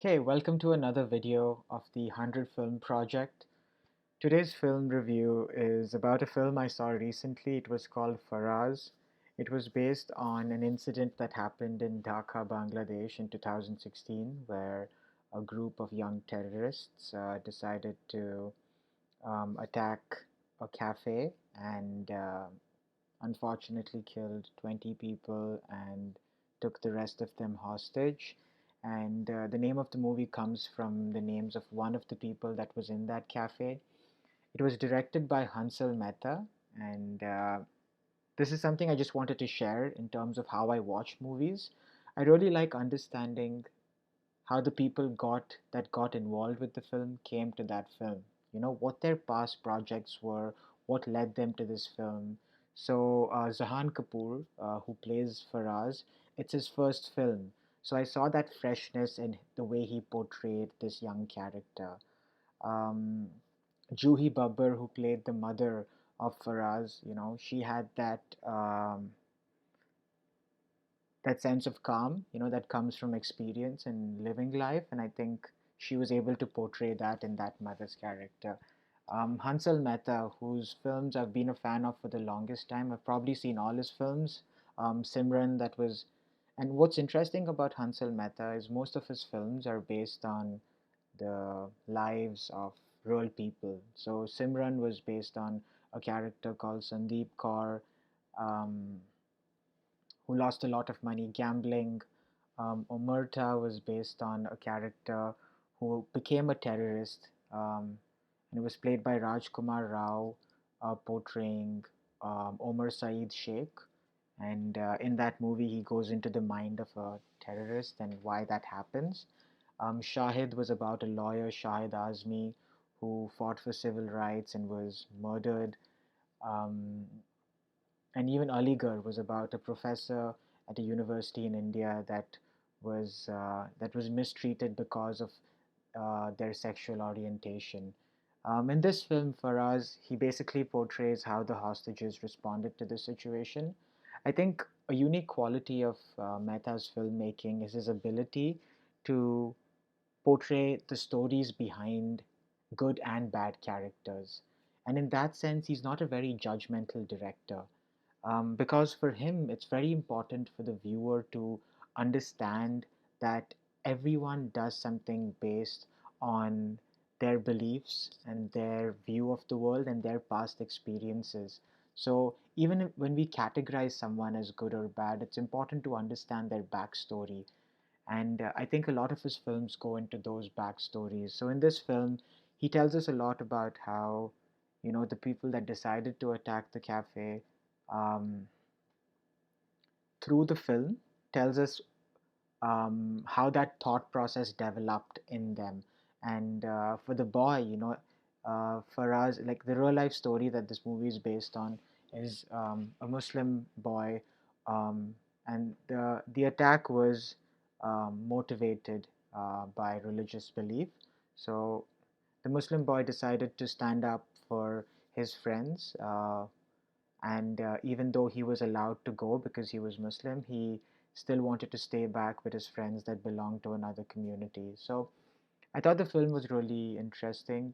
Okay, welcome to another video of the 100 Film Project. Today's film review is about a film I saw recently. It was called Faraaz. It was based on an incident that happened in Dhaka, Bangladesh in 2016, where a group of young terrorists decided to attack a cafe and unfortunately killed 20 people and took the rest of them hostage. And the name of the movie comes from the names of one of the people that was in that cafe. It was directed by Hansal Mehta, and this is something I just wanted to share in terms of how I watch movies. I really like understanding how the people got involved with the film came to that film. You know what their past projects were, what led them to this film. So Zahan Kapoor, who plays Faraz, it's his first film. So I saw that freshness in the way he portrayed this young character. Um, Juhi Babbar, who played the mother of Faraz, she had that sense of calm, that comes from experience and living life. And I think she was able to portray that in that mother's character. Hansal Mehta, whose films I've been a fan of for the longest time, I've probably seen all his films. Simran, that was. And what's interesting about Hansal Mehta is most of his films are based on the lives of real people. So Simran was based on a character called Sandeep Kaur, um, who lost a lot of money gambling. Omerta was based on a character who became a terrorist, and it was played by Rajkumar Rao, portraying Omar Saeed Sheikh. And in that movie, he goes into the mind of a terrorist and why that happens. Shahid was about a lawyer, Shahid Azmi, who fought for civil rights and was murdered. Um, and even Aligarh was about a professor at a university in India that was mistreated because of their sexual orientation. In this film, Faraz, he basically portrays how the hostages responded to the situation. I think a unique quality of Mehta's filmmaking is his ability to portray the stories behind good and bad characters. And in that sense, he's not a very judgmental director, because for him it's very important for the viewer to understand that everyone does something based on their beliefs and their view of the world and their past experiences. So even when we categorize someone as good or bad, it's important to understand their backstory. And I think a lot of his films go into those backstories. So in this film, he tells us a lot about how, the people that decided to attack the cafe, um, through the film, tells us how that thought process developed in them. And for the boy, for us, like the real life story that this movie is based on is a Muslim boy, and the attack was motivated by religious belief. So the Muslim boy decided to stand up for his friends. And even though he was allowed to go because he was Muslim, he still wanted to stay back with his friends that belonged to another community. So I thought the film was really interesting,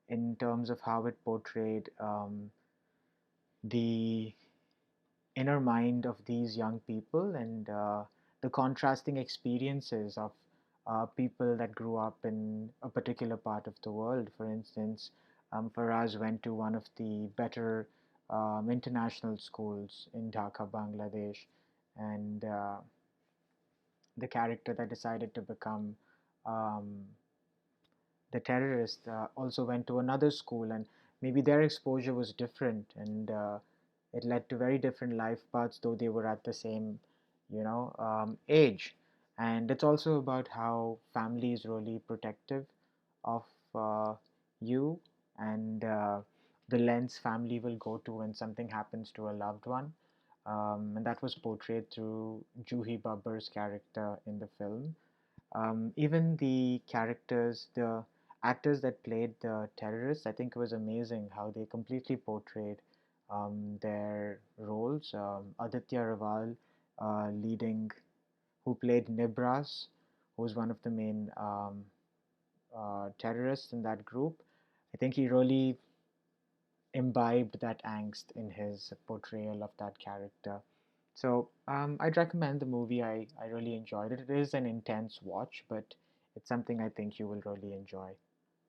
in terms of how it portrayed the inner mind of these young people and the contrasting experiences of people that grew up in a particular part of the world. For instance, Faraz went to one of the better international schools in Dhaka, Bangladesh, and the character that decided to become um, the terrorist also went to another school, and maybe their exposure was different, and it led to very different life paths, though they were at the same, age. And it's also about how family is really protective of uh, you, and the lens family will go to when something happens to a loved one. And that was portrayed through Juhi Babbar's character in the film. Even the characters, the actors that played the terrorists, I think it was amazing how they completely portrayed their roles. Aditya Raval, leading, who played Nibras, who's one of the main terrorists in that group. I think he really imbibed that angst in his portrayal of that character. So I'd recommend the movie. I really enjoyed it. It is an intense watch, but it's something I think you will really enjoy.